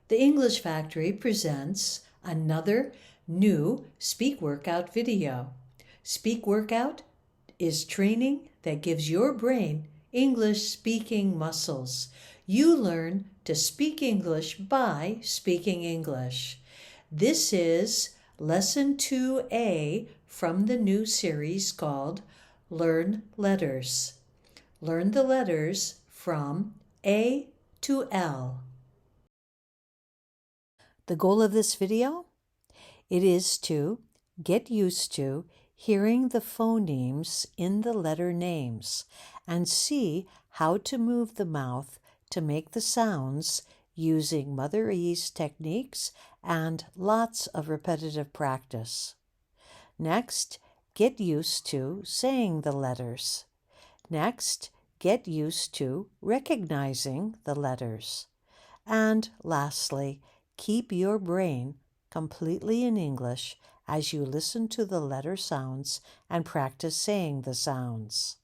The English Factory presents another new Speak Workout video. Speak Workout is training that gives your brain English speaking muscles. You learn to speak English by speaking English. This is Lesson 2a from the new series called Learn Letters. Learn the letters from A to L. The goal of this video? It is to get used to hearing the phonemes in the letter names and see how to move the mouth to make the sounds using motherese techniques and lots of repetitive practice. Next, get used to saying the letters. Next, get used to recognizing the letters. And lastly, keep your brain completely in English as you listen to the letter sounds and practice saying the sounds.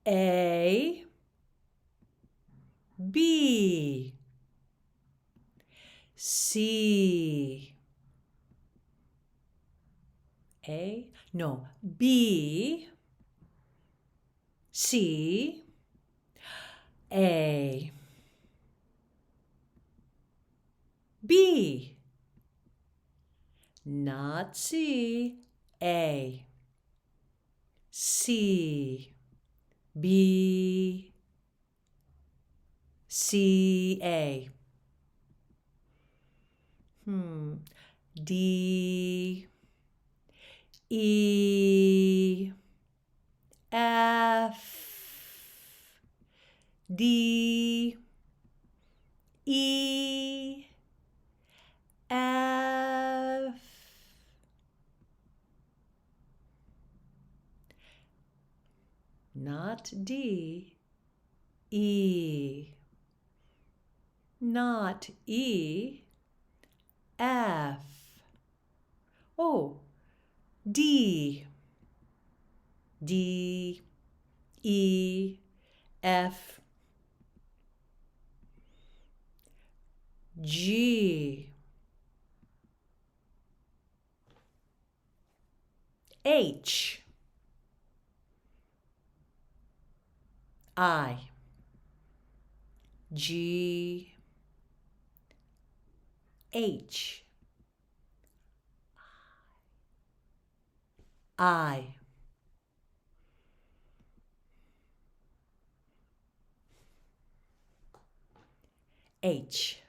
A, B, C, B, C, A, B, not C, A, C, B, C, A, D, E, F, D, E, F, not D, E, not E, F, D, D, E, F, G, H, I, G, H, I, H,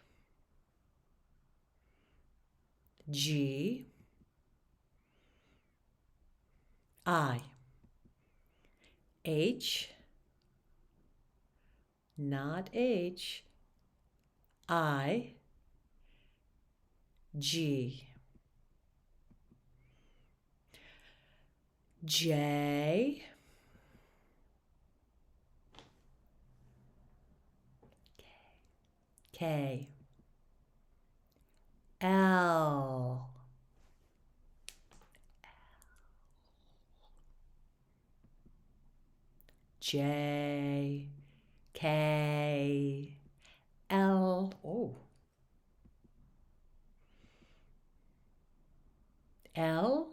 G, I, H, not H, I, G, J, K, L, J, K, L, L,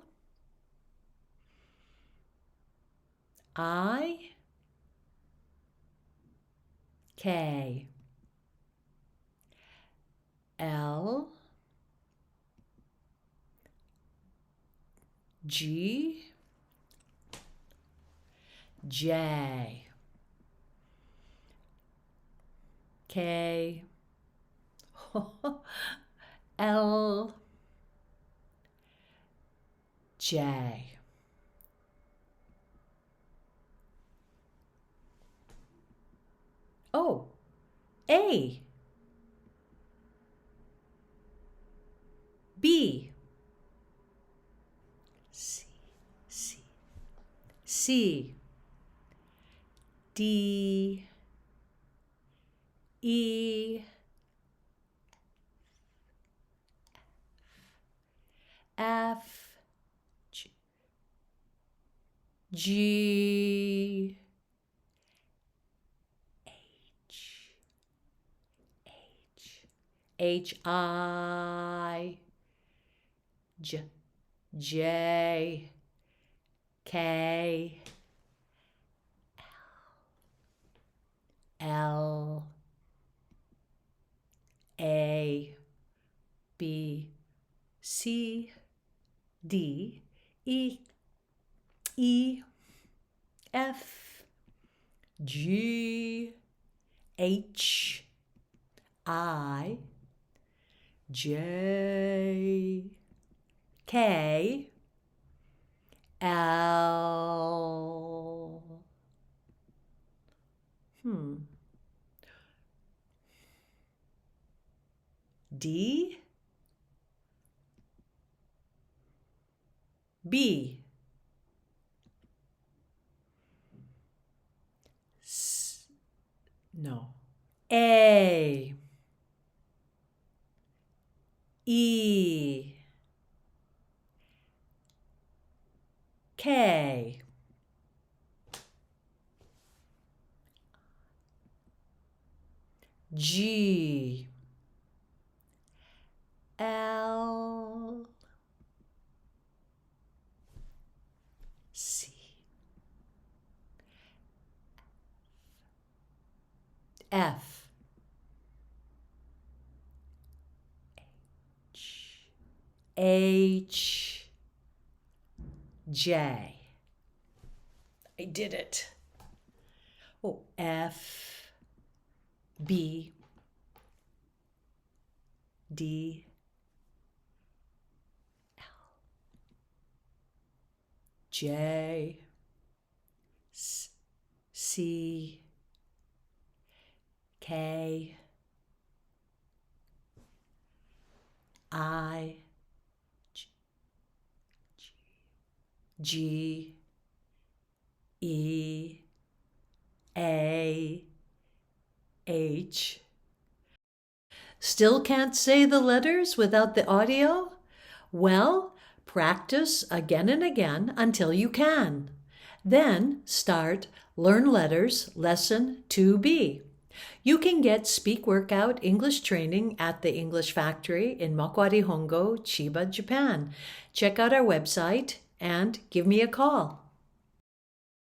I, K, L, G, J, K, L, J. A, B, C, D, E, F, G, H, I, J, K, L, A, B, C, D, E, F, G, H, I, J, K, L, D, B, A, E, K, G, L, C, F, H, J. I did it. Oh, F, B, D, L, J, C, K, I, G, E, A, H. Still can't say the letters without the audio? Well, practice again and again until you can. Then start Learn Letters Lesson 2B. You can get Speak Workout English training at the English Factory in Mokwari Hongo, Chiba, Japan. Check out our website and give me a call.